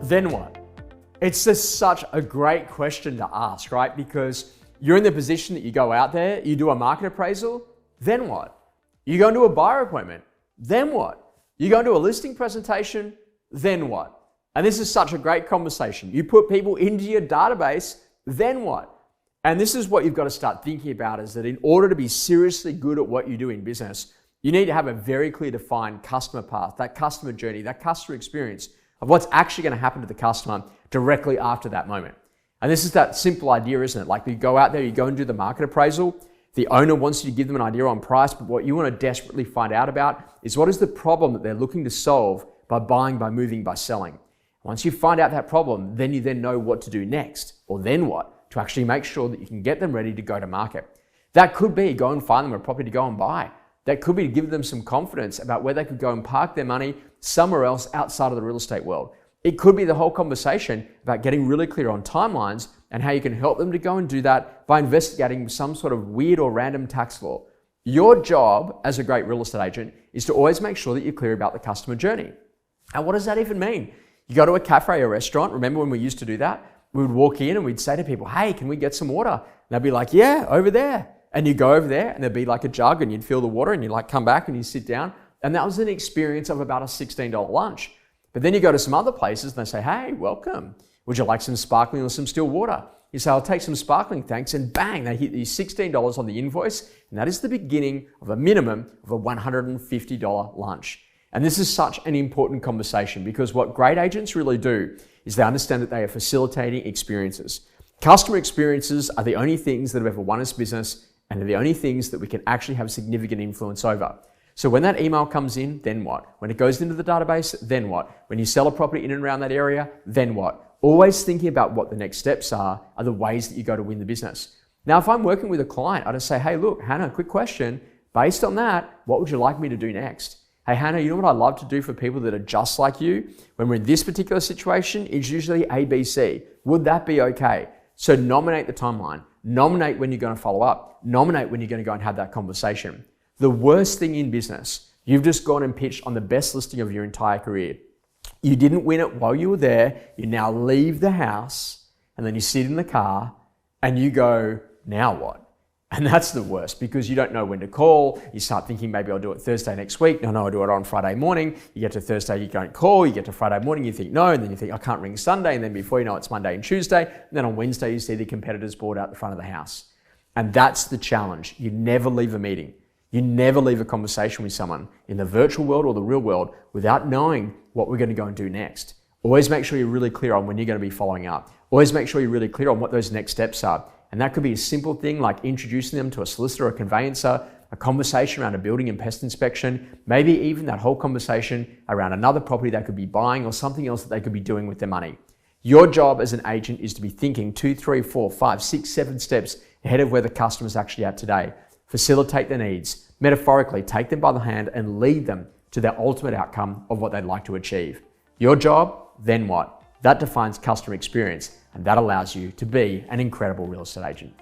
Then what? It's just such a great question to ask, right? Because you're in the position that you go out there, you do a market appraisal, then what? You go into a buyer appointment, then what? You go into a listing presentation, then what? And this is such a great conversation. You put people into your database, then what? And this is what you've got to start thinking about, is that in order to be seriously good at what you do in business, you need to have a very clear defined customer path, that customer journey, that customer experience of what's actually going to happen to the customer directly after that moment. And this is that simple idea, isn't it? Like, you go out there, you go and do the market appraisal. The owner wants you to give them an idea on price, but what you want to desperately find out about is what is the problem that they're looking to solve by buying, by moving, by selling. Once you find out that problem, then you then know what to do next, or then what, to actually make sure that you can get them ready to go to market. That could be go and find them a property to go and buy. That could be to give them some confidence about where they could go and park their money somewhere else outside of the real estate world. It could be the whole conversation about getting really clear on timelines and how you can help them to go and do that by investigating some sort of weird or random tax law. Your job as a great real estate agent is to always make sure that you're clear about the customer journey. And what does that even mean? You go to a cafe or restaurant, remember when we used to do that? We would walk in and we'd say to people, hey, can we get some water? And they'd be like, yeah, over there. And you go over there and there'd be like a jug and you'd fill the water and you'd like come back and you sit down. And that was an experience of about a $16 lunch. But then you go to some other places and they say, hey, welcome. Would you like some sparkling or some still water? You say, I'll take some sparkling, thanks. And bang, they hit you $16 on the invoice. And that is the beginning of a minimum of a $150 lunch. And this is such an important conversation, because what great agents really do is they understand that they are facilitating experiences. Customer experiences are the only things that have ever won us business, and they're the only things that we can actually have significant influence over. So when that email comes in, then what? When it goes into the database, then what? When you sell a property in and around that area, then what? Always thinking about what the next steps are the ways that you go to win the business. Now, if I'm working with a client, I just say, hey, look, Hannah, quick question. Based on that, what would you like me to do next? Hey, Hannah, you know what I love to do for people that are just like you? When we're in this particular situation, it's usually ABC. Would that be okay? So nominate the timeline. Nominate when you're going to follow up. Nominate when you're going to go and have that conversation. The worst thing in business, you've just gone and pitched on the best listing of your entire career. You didn't win it while you were there. You now leave the house and then you sit in the car and you go, now what? And that's the worst, because you don't know when to call. You start thinking, maybe I'll do it Thursday next week. No, I'll do it on Friday morning. You get to Thursday, you don't call. You get to Friday morning, you think no. And then you think, I can't ring Sunday. And then before you know, it's Monday and Tuesday. And then on Wednesday, you see the competitors board out the front of the house. And that's the challenge. You never leave a meeting. You never leave a conversation with someone in the virtual world or the real world without knowing what we're going to go and do next. Always make sure you're really clear on when you're going to be following up. Always make sure you're really clear on what those next steps are. And that could be a simple thing like introducing them to a solicitor or a conveyancer, a conversation around a building and pest inspection, maybe even that whole conversation around another property they could be buying or something else that they could be doing with their money. Your job as an agent is to be thinking 2, 3, 4, 5, 6, 7 steps ahead of where the customer's actually at today. Facilitate their needs, metaphorically take them by the hand and lead them to their ultimate outcome of what they'd like to achieve. Your job, then what? That defines customer experience, and that allows you to be an incredible real estate agent.